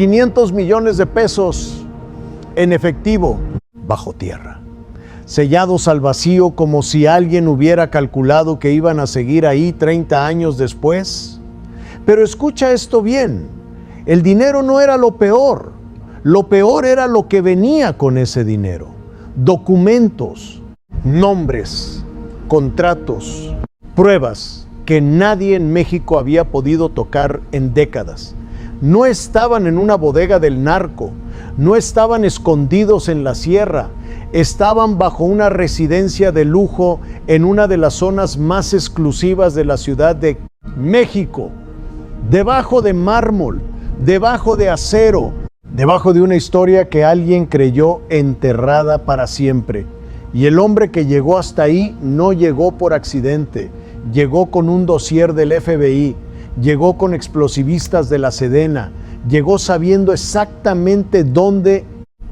500 millones de pesos en efectivo bajo tierra, sellados al vacío como si alguien hubiera calculado que iban a seguir ahí 30 años después. Pero escucha esto bien, el dinero no era lo peor era lo que venía con ese dinero. Documentos, nombres, contratos, pruebas que nadie en México había podido tocar en décadas. No estaban en una bodega del narco, no estaban escondidos en la sierra, estaban bajo una residencia de lujo en una de las zonas más exclusivas de la Ciudad de México, debajo de mármol, debajo de acero, debajo de una historia que alguien creyó enterrada para siempre. Y el hombre que llegó hasta ahí no llegó por accidente, llegó con un dossier del FBI, llegó con explosivistas de la Sedena, llegó sabiendo exactamente dónde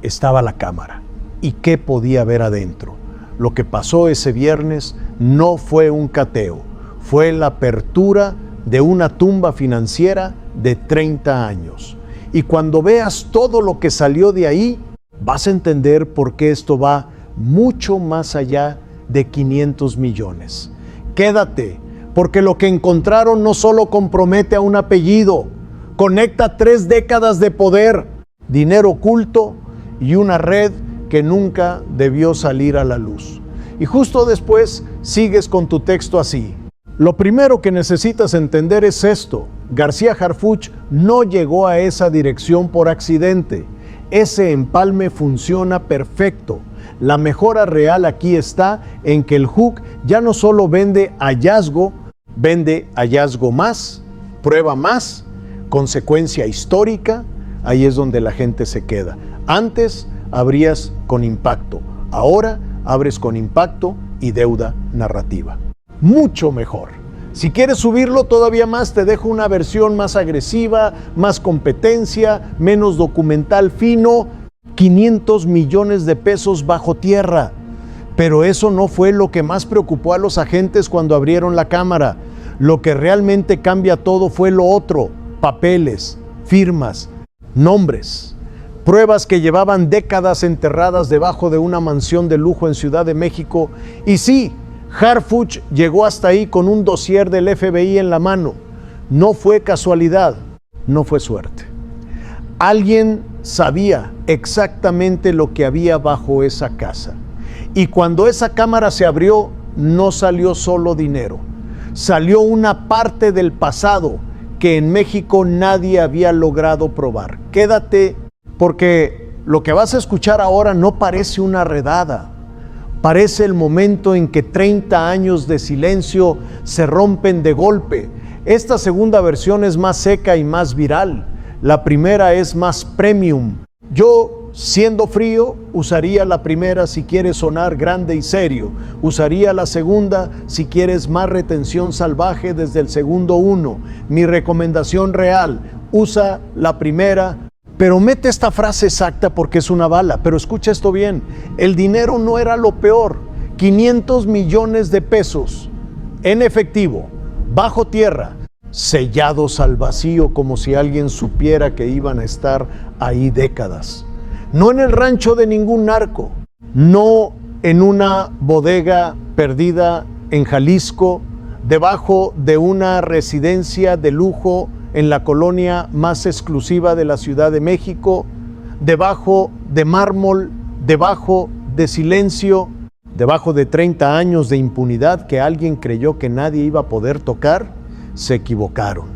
estaba la cámara y qué podía haber adentro. Lo que pasó ese viernes no fue un cateo, fue la apertura de una tumba financiera de 30 años. Y cuando veas todo lo que salió de ahí, vas a entender por qué esto va mucho más allá de 500 millones. Quédate, porque lo que encontraron no solo compromete a un apellido, conecta 3 décadas de poder, dinero oculto y una red que nunca debió salir a la luz. Y justo después sigues con tu texto así. Lo primero que necesitas entender es esto: García Harfuch no llegó a esa dirección por accidente. Ese empalme funciona perfecto. La mejora real aquí está en que el HUC ya no solo vende hallazgo más, prueba más, consecuencia histórica. Ahí es donde la gente se queda. Antes abrías con impacto, ahora abres con impacto y deuda narrativa. Mucho mejor. Si quieres subirlo todavía más, te dejo una versión más agresiva, más competencia, menos documental fino, 500 millones de pesos bajo tierra. Pero eso no fue lo que más preocupó a los agentes cuando abrieron la cámara. Lo que realmente cambia todo fue lo otro: papeles, firmas, nombres, pruebas que llevaban décadas enterradas debajo de una mansión de lujo en Ciudad de México. Y sí, Harfuch llegó hasta ahí con un dossier del FBI en la mano. No fue casualidad, no fue suerte. Alguien sabía exactamente lo que había bajo esa casa. Y cuando esa cámara se abrió, no salió solo dinero. Salió una parte del pasado que en México nadie había logrado probar. Quédate, porque lo que vas a escuchar ahora no parece una redada. Parece el momento en que 30 años de silencio se rompen de golpe. Esta segunda versión es más seca y más viral. La primera es más premium. Yo, siendo frío, usaría la primera si quieres sonar grande y serio. Usaría la segunda si quieres más retención salvaje desde el segundo 1. Mi recomendación real: usa la primera. Pero mete esta frase exacta porque es una bala. Pero escucha esto bien: el dinero no era lo peor. 500 millones de pesos en efectivo, bajo tierra, sellados al vacío como si alguien supiera que iban a estar ahí décadas. No en el rancho de ningún narco, no en una bodega perdida en Jalisco, debajo de una residencia de lujo en la colonia más exclusiva de la Ciudad de México, debajo de mármol, debajo de silencio, debajo de 30 años de impunidad que alguien creyó que nadie iba a poder tocar. Se equivocaron.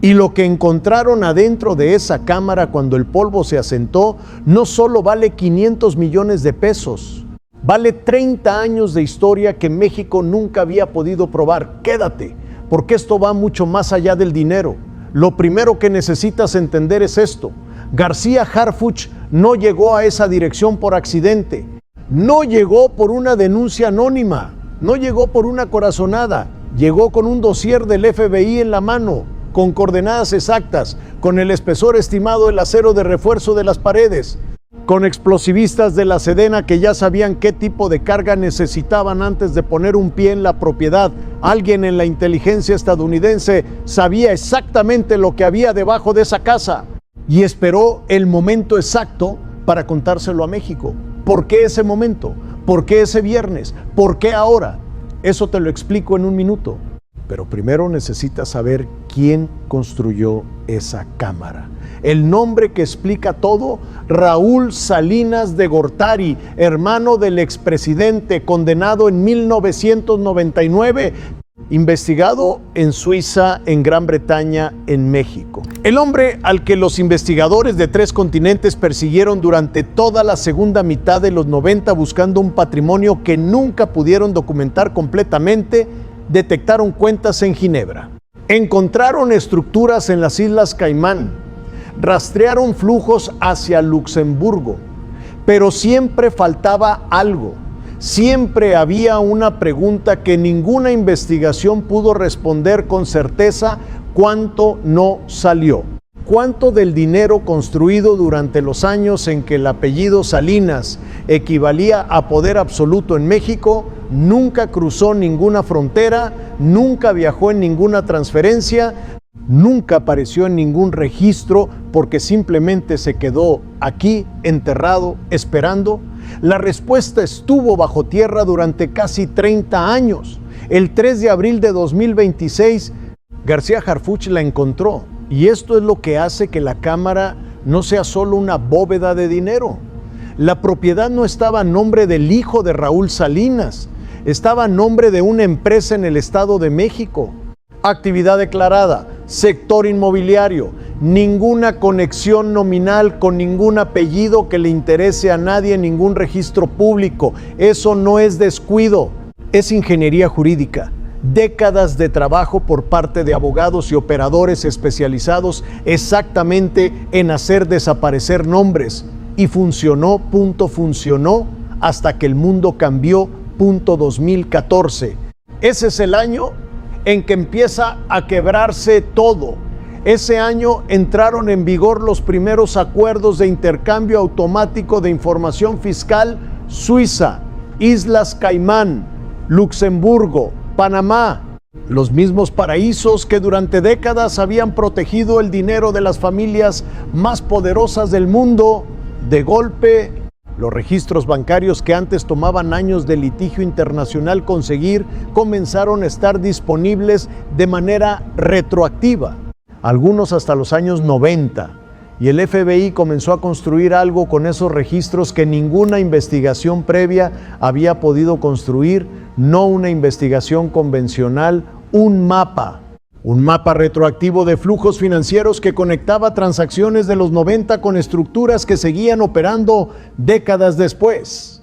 Y lo que encontraron adentro de esa cámara cuando el polvo se asentó no solo vale 500 millones de pesos, vale 30 años de historia que México nunca había podido probar. Quédate, porque esto va mucho más allá del dinero. Lo primero que necesitas entender es esto: García Harfuch no llegó a esa dirección por accidente, no llegó por una denuncia anónima, no llegó por una corazonada, llegó con un dossier del FBI en la mano, con coordenadas exactas, con el espesor estimado del acero de refuerzo de las paredes, con explosivistas de la Sedena que ya sabían qué tipo de carga necesitaban antes de poner un pie en la propiedad. Alguien en la inteligencia estadounidense sabía exactamente lo que había debajo de esa casa. y esperó el momento exacto para contárselo a México. ¿Por qué ese momento? ¿Por qué ese viernes? ¿Por qué ahora? Eso te lo explico en un minuto. Pero primero necesitas saber quién construyó esa cámara. El nombre que explica todo: Raúl Salinas de Gortari, hermano del expresidente, condenado en 1999, investigado en Suiza, en Gran Bretaña, en México. El hombre al que los investigadores de 3 continentes persiguieron durante toda la segunda mitad de los 90 buscando un patrimonio que nunca pudieron documentar completamente. Detectaron cuentas en Ginebra, encontraron estructuras en las Islas Caimán, rastrearon flujos hacia Luxemburgo, pero siempre faltaba algo. Siempre había una pregunta que ninguna investigación pudo responder con certeza: ¿cuánto no salió? ¿Cuánto del dinero construido durante los años en que el apellido Salinas equivalía a poder absoluto en México nunca cruzó ninguna frontera, nunca viajó en ninguna transferencia, nunca apareció en ningún registro porque simplemente se quedó aquí enterrado esperando? La respuesta estuvo bajo tierra durante casi 30 años. El 3 de abril de 2026, García Harfuch la encontró. Y esto es lo que hace que la cámara no sea solo una bóveda de dinero. La propiedad no estaba a nombre del hijo de Raúl Salinas, estaba a nombre de una empresa en el Estado de México. Actividad declarada, sector inmobiliario, ninguna conexión nominal con ningún apellido que le interese a nadie en ningún registro público. Eso no es descuido, es ingeniería jurídica. Décadas de trabajo por parte de abogados y operadores especializados exactamente en hacer desaparecer nombres. Y funcionó, funcionó, hasta que el mundo cambió, 2014. Ese es el año en que empieza a quebrarse todo. Ese año entraron en vigor los primeros acuerdos de intercambio automático de información fiscal: Suiza, Islas Caimán, Luxemburgo, Panamá, los mismos paraísos que durante décadas habían protegido el dinero de las familias más poderosas del mundo. De golpe, los registros bancarios que antes tomaban años de litigio internacional conseguir comenzaron a estar disponibles de manera retroactiva, algunos hasta los años 90. Y el FBI comenzó a construir algo con esos registros que ninguna investigación previa había podido construir, no una investigación convencional, un mapa retroactivo de flujos financieros que conectaba transacciones de los 90 con estructuras que seguían operando décadas después.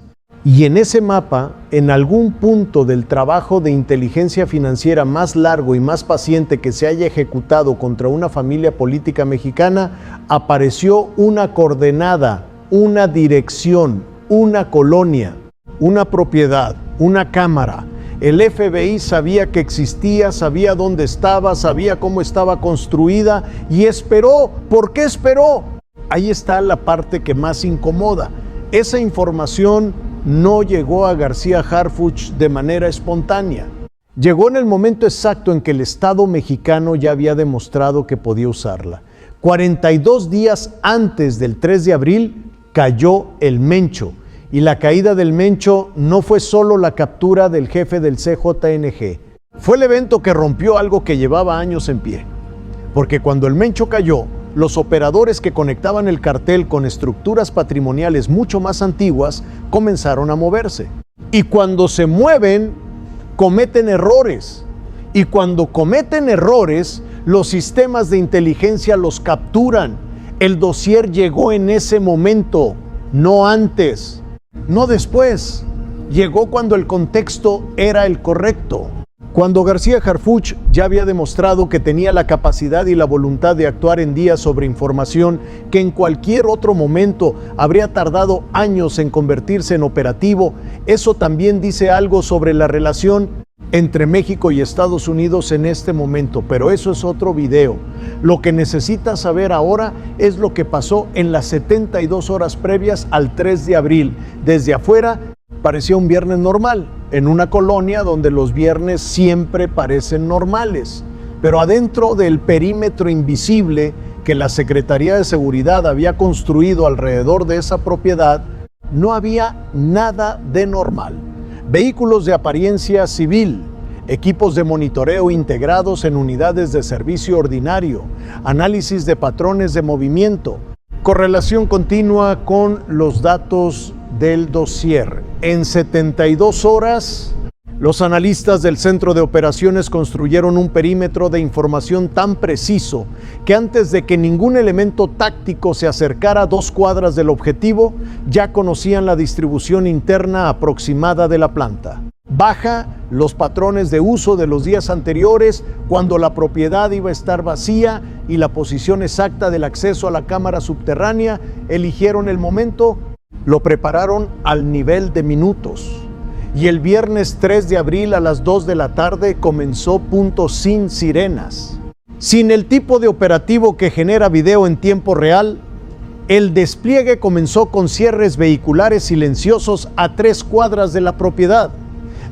Y en ese mapa, en algún punto del trabajo de inteligencia financiera más largo y más paciente que se haya ejecutado contra una familia política mexicana, apareció una coordenada, una dirección, una colonia, una propiedad, una cámara. El FBI sabía que existía, sabía dónde estaba, sabía cómo estaba construida y esperó. ¿Por qué esperó? Ahí está la parte que más incomoda. Esa información no llegó a García Harfuch de manera espontánea. Llegó en el momento exacto en que el Estado mexicano ya había demostrado que podía usarla. 42 días antes del 3 de abril cayó el Mencho. Y la caída del Mencho no fue solo la captura del jefe del CJNG. Fue el evento que rompió algo que llevaba años en pie. Porque cuando el Mencho cayó, los operadores que conectaban el cartel con estructuras patrimoniales mucho más antiguas comenzaron a moverse. Y cuando se mueven, cometen errores. Y cuando cometen errores, los sistemas de inteligencia los capturan. El dossier llegó en ese momento, no antes. No después, llegó cuando el contexto era el correcto. Cuando García Harfuch ya había demostrado que tenía la capacidad y la voluntad de actuar en días sobre información que en cualquier otro momento habría tardado años en convertirse en operativo, eso también dice algo sobre la relación entre México y Estados Unidos en este momento, pero eso es otro video. Lo que necesitas saber ahora es lo que pasó en las 72 horas previas al 3 de abril. Desde afuera parecía un viernes normal, en una colonia donde los viernes siempre parecen normales, pero adentro del perímetro invisible que la Secretaría de Seguridad había construido alrededor de esa propiedad, no había nada de normal. Vehículos de apariencia civil, equipos de monitoreo integrados en unidades de servicio ordinario, análisis de patrones de movimiento, correlación continua con los datos del dossier. En 72 horas, los analistas del Centro de Operaciones construyeron un perímetro de información tan preciso que antes de que ningún elemento táctico se acercara a 2 cuadras del objetivo, ya conocían la distribución interna aproximada de la planta. Baja los patrones de uso de los días anteriores, cuando la propiedad iba a estar vacía, y la posición exacta del acceso a la cámara subterránea. Eligieron el momento, lo prepararon al nivel de minutos. Y el viernes 3 de abril a las 2 de la tarde comenzó punto sin sirenas. Sin el tipo de operativo que genera video en tiempo real, el despliegue comenzó con cierres vehiculares silenciosos a 3 cuadras de la propiedad.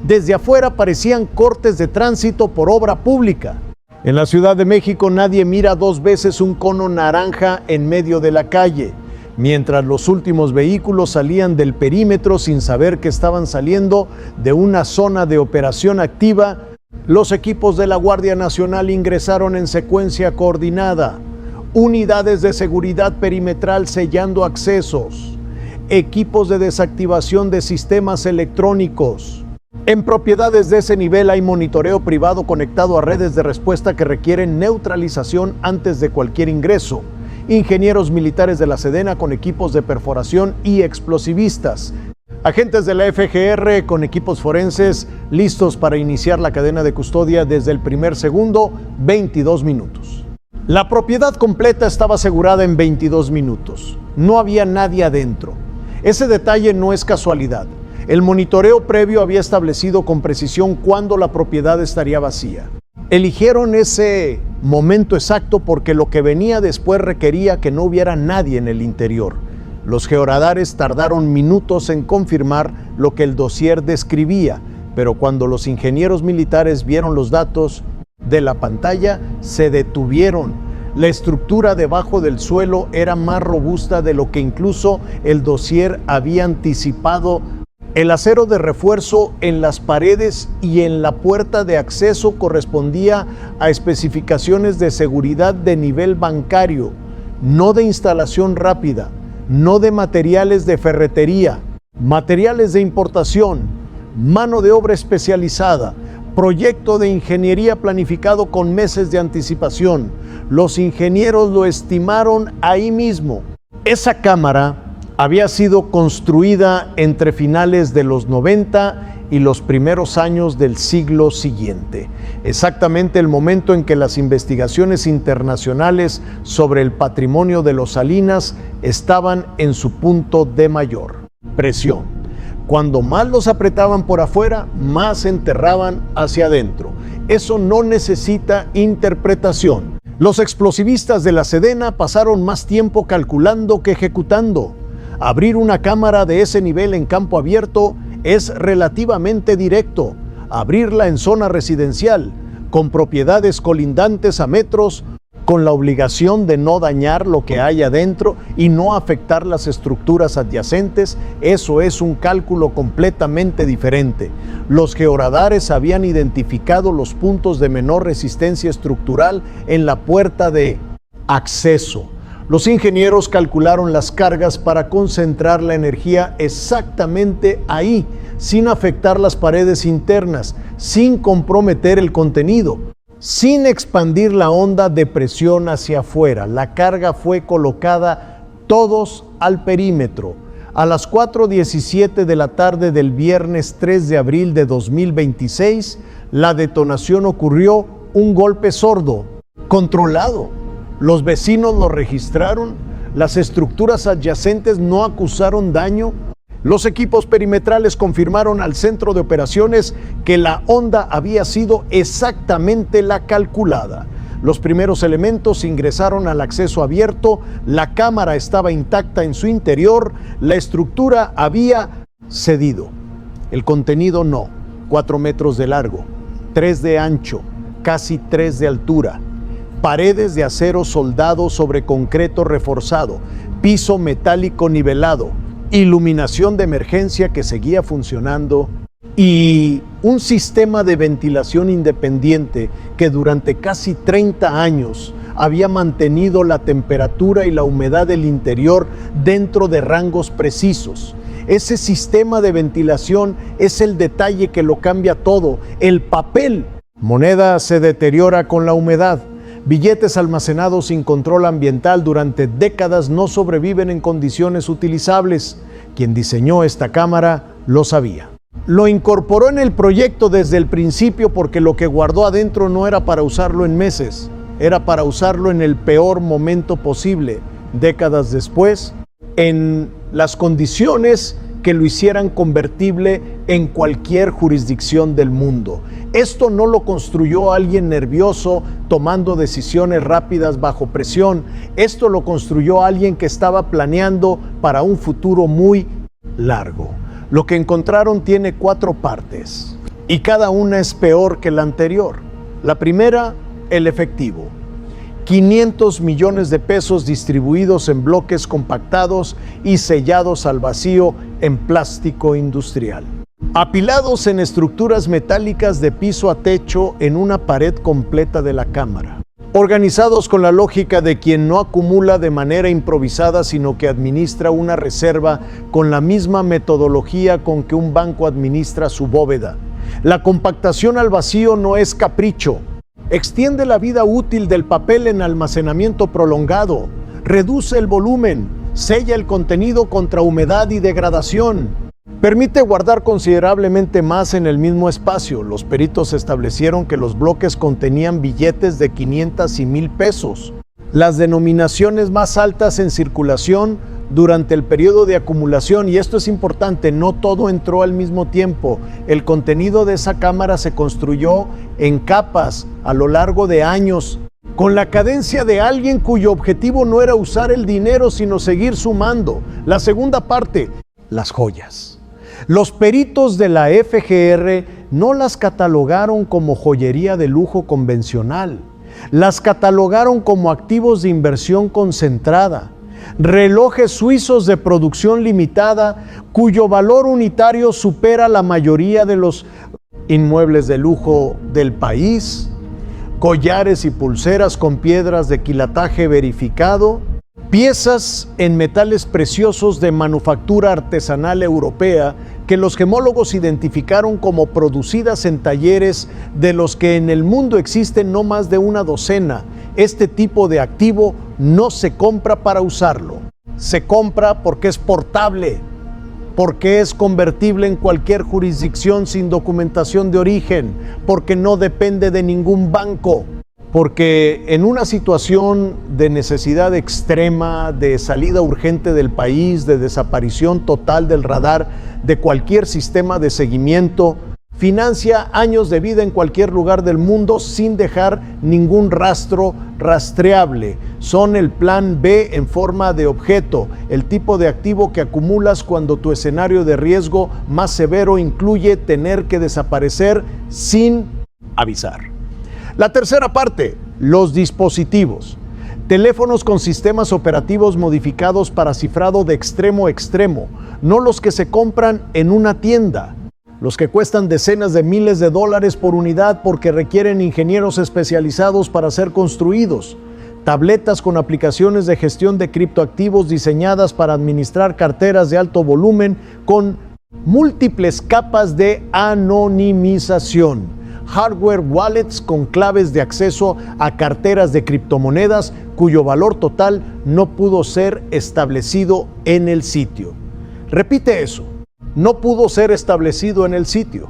Desde afuera parecían cortes de tránsito por obra pública. En la Ciudad de México nadie mira 2 veces un cono naranja en medio de la calle, mientras los últimos vehículos salían del perímetro sin saber que estaban saliendo de una zona de operación activa. Los equipos de la Guardia Nacional ingresaron en secuencia coordinada, unidades de seguridad perimetral sellando accesos, equipos de desactivación de sistemas electrónicos. En propiedades de ese nivel hay monitoreo privado conectado a redes de respuesta que requieren neutralización antes de cualquier ingreso. Ingenieros militares de la Sedena con equipos de perforación y explosivistas. Agentes de la FGR con equipos forenses listos para iniciar la cadena de custodia desde el primer segundo, 22 minutos. La propiedad completa estaba asegurada en 22 minutos. No había nadie adentro. Ese detalle no es casualidad. El monitoreo previo había establecido con precisión cuándo la propiedad estaría vacía. Eligieron ese momento exacto porque lo que venía después requería que no hubiera nadie en el interior. Los georadares tardaron minutos en confirmar lo que el dossier describía, pero cuando los ingenieros militares vieron los datos de la pantalla, se detuvieron. La estructura debajo del suelo era más robusta de lo que incluso el dossier había anticipado. El acero de refuerzo en las paredes y en la puerta de acceso correspondía a especificaciones de seguridad de nivel bancario, no de instalación rápida, no de materiales de ferretería, materiales de importación, mano de obra especializada, proyecto de ingeniería planificado con meses de anticipación. Los ingenieros lo estimaron ahí mismo. Esa cámara había sido construida entre finales de los 90 y los primeros años del siglo siguiente, exactamente el momento en que las investigaciones internacionales sobre el patrimonio de los Salinas estaban en su punto de mayor presión. Cuando más los apretaban por afuera, más se enterraban hacia adentro. Eso no necesita interpretación. Los explosivistas de la Sedena pasaron más tiempo calculando que ejecutando. Abrir una cámara de ese nivel en campo abierto es relativamente directo. Abrirla en zona residencial, con propiedades colindantes a metros, con la obligación de no dañar lo que hay adentro y no afectar las estructuras adyacentes, eso es un cálculo completamente diferente. Los georadares habían identificado los puntos de menor resistencia estructural en la puerta de acceso. Los ingenieros calcularon las cargas para concentrar la energía exactamente ahí, sin afectar las paredes internas, sin comprometer el contenido, sin expandir la onda de presión hacia afuera. La carga fue colocada todos al perímetro. A las 4:17 de la tarde del viernes 3 de abril de 2026, la detonación ocurrió, un golpe sordo, controlado. Los vecinos lo registraron, las estructuras adyacentes no acusaron daño. Los equipos perimetrales confirmaron al centro de operaciones que la onda había sido exactamente la calculada. Los primeros elementos ingresaron al acceso abierto, la cámara estaba intacta en su interior, la estructura había cedido. El contenido no, 4 metros de largo, 3 de ancho, casi 3 de altura. paredes de acero soldado sobre concreto reforzado, piso metálico nivelado, iluminación de emergencia que seguía funcionando y un sistema de ventilación independiente que durante casi 30 años había mantenido la temperatura y la humedad del interior dentro de rangos precisos. Ese sistema de ventilación es el detalle que lo cambia todo. El papel moneda se deteriora con la humedad. Billetes almacenados sin control ambiental durante décadas no sobreviven en condiciones utilizables. Quien diseñó esta cámara lo sabía. Lo incorporó en el proyecto desde el principio porque lo que guardó adentro no era para usarlo en meses, era para usarlo en el peor momento posible, décadas después, en las condiciones que lo hicieran convertible en cualquier jurisdicción del mundo. Esto no lo construyó alguien nervioso tomando decisiones rápidas bajo presión. Esto lo construyó alguien que estaba planeando para un futuro muy largo. Lo que encontraron tiene 4 partes y cada una es peor que la anterior. La primera, el efectivo. 500 millones de pesos distribuidos en bloques compactados y sellados al vacío en plástico industrial. Apilados en estructuras metálicas de piso a techo en una pared completa de la cámara. Organizados con la lógica de quien no acumula de manera improvisada, sino que administra una reserva con la misma metodología con que un banco administra su bóveda. La compactación al vacío no es capricho. Extiende la vida útil del papel en almacenamiento prolongado, reduce el volumen, sella el contenido contra humedad y degradación. Permite guardar considerablemente más en el mismo espacio. Los peritos establecieron que los bloques contenían billetes de 500 y 1000 pesos. Las denominaciones más altas en circulación durante el periodo de acumulación, y esto es importante, no todo entró al mismo tiempo. El contenido de esa cámara se construyó en capas a lo largo de años, con la cadencia de alguien cuyo objetivo no era usar el dinero, sino seguir sumando. La segunda parte, las joyas. Los peritos de la FGR no las catalogaron como joyería de lujo convencional, las catalogaron como activos de inversión concentrada. Relojes suizos de producción limitada cuyo valor unitario supera la mayoría de los inmuebles de lujo del país, collares y pulseras con piedras de quilataje verificado, piezas en metales preciosos de manufactura artesanal europea que los gemólogos identificaron como producidas en talleres de los que en el mundo existen no más de una docena. Este tipo de activo no se compra para usarlo, se compra porque es portable, porque es convertible en cualquier jurisdicción sin documentación de origen, porque no depende de ningún banco, porque en una situación de necesidad extrema, de salida urgente del país, de desaparición total del radar de cualquier sistema de seguimiento, financia años de vida en cualquier lugar del mundo sin dejar ningún rastro rastreable. Son el plan B en forma de objeto, el tipo de activo que acumulas cuando tu escenario de riesgo más severo incluye tener que desaparecer sin avisar. La tercera parte, los dispositivos. Teléfonos con sistemas operativos modificados para cifrado de extremo a extremo, no los que se compran en una tienda, los que cuestan decenas de miles de dólares por unidad porque requieren ingenieros especializados para ser construidos. Tabletas con aplicaciones de gestión de criptoactivos diseñadas para administrar carteras de alto volumen con múltiples capas de anonimización. Hardware wallets con claves de acceso a carteras de criptomonedas cuyo valor total no pudo ser establecido en el sitio. Repite eso, no pudo ser establecido en el sitio.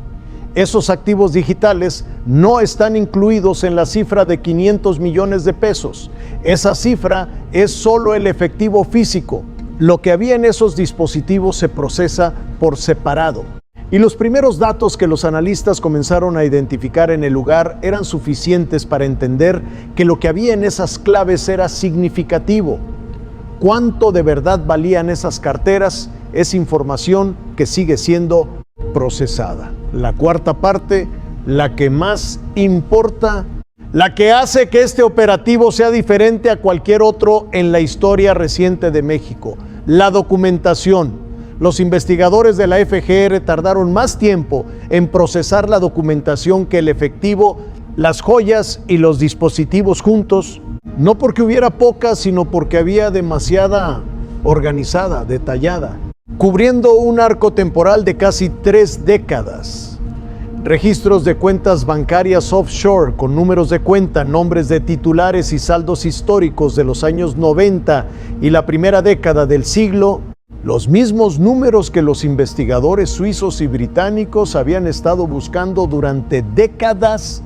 Esos activos digitales no están incluidos en la cifra de 500 millones de pesos. Esa cifra es solo el efectivo físico. Lo que había en esos dispositivos se procesa por separado. Y los primeros datos que los analistas comenzaron a identificar en el lugar eran suficientes para entender que lo que había en esas claves era significativo. ¿Cuánto de verdad valían esas carteras? Es información que sigue siendo procesada. La cuarta parte, la que más importa, la que hace que este operativo sea diferente a cualquier otro en la historia reciente de México. La documentación. Los investigadores de la FGR tardaron más tiempo en procesar la documentación que el efectivo, las joyas y los dispositivos juntos, no porque hubiera poca, sino porque había demasiada organizada, detallada, cubriendo un arco temporal de casi 3 décadas. Registros de cuentas bancarias offshore con números de cuenta, nombres de titulares y saldos históricos de los años 90 y la primera década del siglo, los mismos números que los investigadores suizos y británicos habían estado buscando durante décadas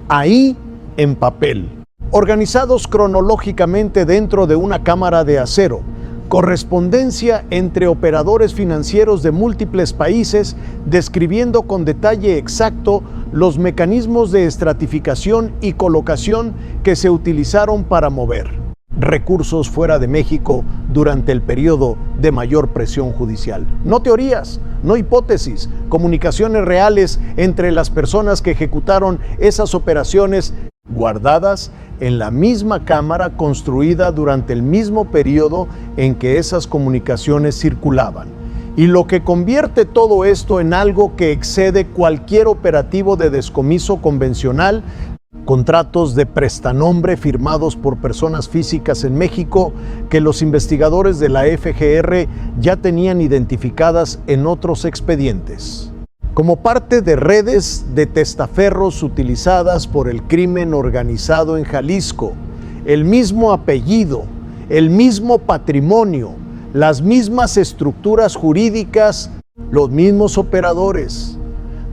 ahí en papel, organizados cronológicamente dentro de una cámara de acero. Correspondencia entre operadores financieros de múltiples países, describiendo con detalle exacto los mecanismos de estratificación y colocación que se utilizaron para mover recursos fuera de México durante el periodo de mayor presión judicial. No teorías, no hipótesis, comunicaciones reales entre las personas que ejecutaron esas operaciones, guardadas en la misma cámara construida durante el mismo periodo en que esas comunicaciones circulaban. Y lo que convierte todo esto en algo que excede cualquier operativo de descomiso convencional, contratos de prestanombre firmados por personas físicas en México que los investigadores de la FGR ya tenían identificadas en otros expedientes, como parte de redes de testaferros utilizadas por el crimen organizado en Jalisco. El mismo apellido, el mismo patrimonio, las mismas estructuras jurídicas, los mismos operadores,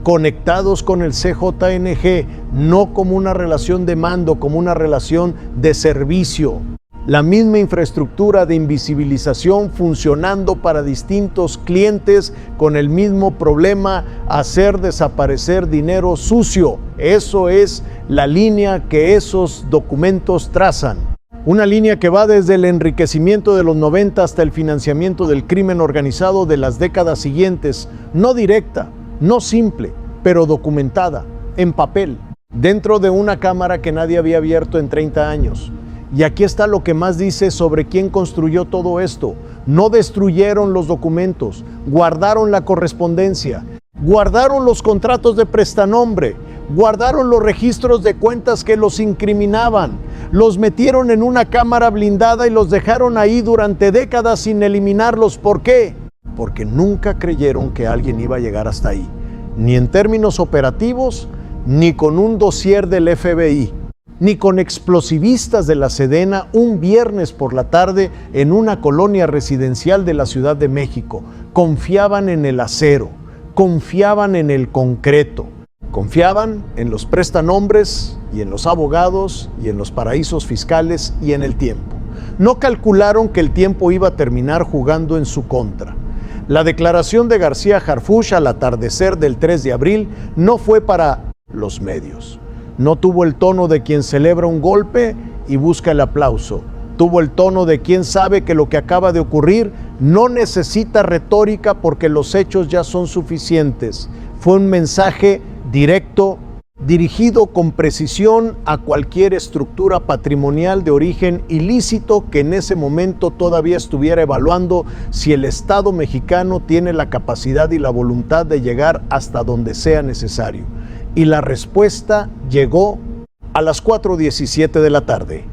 conectados con el CJNG, no como una relación de mando, como una relación de servicio. La misma infraestructura de invisibilización funcionando para distintos clientes con el mismo problema: hacer desaparecer dinero sucio. Eso es la línea que esos documentos trazan. Una línea que va desde el enriquecimiento de los 90 hasta el financiamiento del crimen organizado de las décadas siguientes, no directa, no simple, pero documentada, en papel, dentro de una cámara que nadie había abierto en 30 años. Y aquí está lo que más dice sobre quién construyó todo esto. No destruyeron los documentos, guardaron la correspondencia, guardaron los contratos de prestanombre, guardaron los registros de cuentas que los incriminaban, los metieron en una cámara blindada y los dejaron ahí durante décadas sin eliminarlos. ¿Por qué? Porque nunca creyeron que alguien iba a llegar hasta ahí, ni en términos operativos, ni con un dossier del FBI, ni con explosivistas de la Sedena un viernes por la tarde en una colonia residencial de la Ciudad de México. Confiaban en el acero, confiaban en el concreto, confiaban en los prestanombres y en los abogados y en los paraísos fiscales y en el tiempo. No calcularon que el tiempo iba a terminar jugando en su contra. La declaración de García Harfuch al atardecer del 3 de abril no fue para los medios. No tuvo el tono de quien celebra un golpe y busca el aplauso. Tuvo el tono de quien sabe que lo que acaba de ocurrir no necesita retórica porque los hechos ya son suficientes. Fue un mensaje directo, dirigido con precisión a cualquier estructura patrimonial de origen ilícito que en ese momento todavía estuviera evaluando si el Estado mexicano tiene la capacidad y la voluntad de llegar hasta donde sea necesario. Y la respuesta llegó a las 4:17 de la tarde.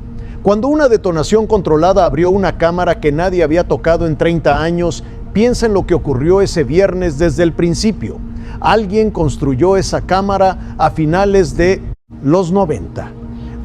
Cuando una detonación controlada abrió una cámara que nadie había tocado en 30 años, piensa en lo que ocurrió ese viernes desde el principio. Alguien construyó esa cámara a finales de los 90,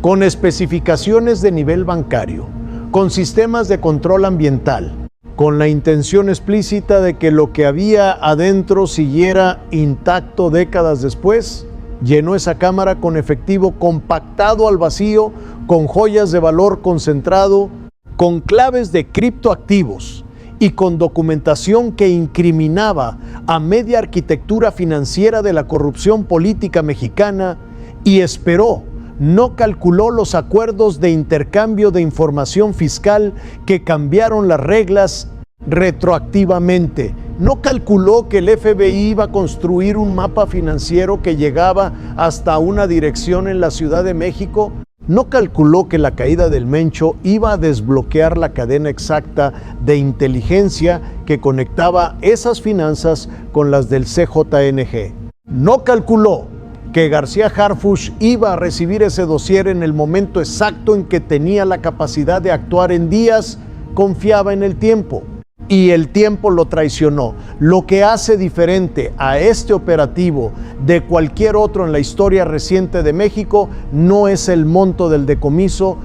con especificaciones de nivel bancario, con sistemas de control ambiental, con la intención explícita de que lo que había adentro siguiera intacto décadas después. Llenó esa cámara con efectivo compactado al vacío, con joyas de valor concentrado, con claves de criptoactivos y con documentación que incriminaba a media arquitectura financiera de la corrupción política mexicana, y esperó, no calculó los acuerdos de intercambio de información fiscal que cambiaron las reglas retroactivamente. No calculó que el FBI iba a construir un mapa financiero que llegaba hasta una dirección en la Ciudad de México no calculó que la caída del Mencho iba a desbloquear la cadena exacta de inteligencia que conectaba esas finanzas con las del CJNG. No calculó que García Harfuch iba a recibir ese dossier en el momento exacto en que tenía la capacidad de actuar en días, confiaba en el tiempo. Y el tiempo lo traicionó. Lo que hace diferente a este operativo de cualquier otro en la historia reciente de México no es el monto del decomiso,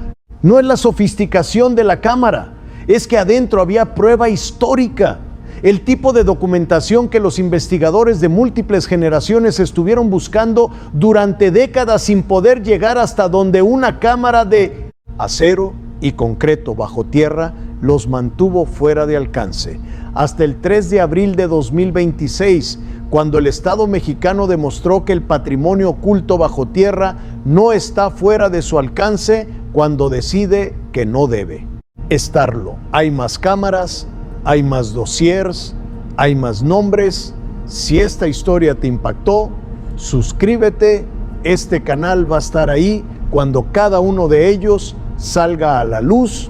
no es la sofisticación de la cámara, es que adentro había prueba histórica. El tipo de documentación que los investigadores de múltiples generaciones estuvieron buscando durante décadas sin poder llegar hasta donde una cámara de acero y concreto bajo tierra los mantuvo fuera de alcance. Hasta el 3 de abril de 2026, cuando el Estado mexicano demostró que el patrimonio oculto bajo tierra no está fuera de su alcance cuando decide que no debe estarlo. Hay más cámaras, hay más dossiers, hay más nombres. Si esta historia te impactó, suscríbete. Este canal va a estar ahí cuando cada uno de ellos salga a la luz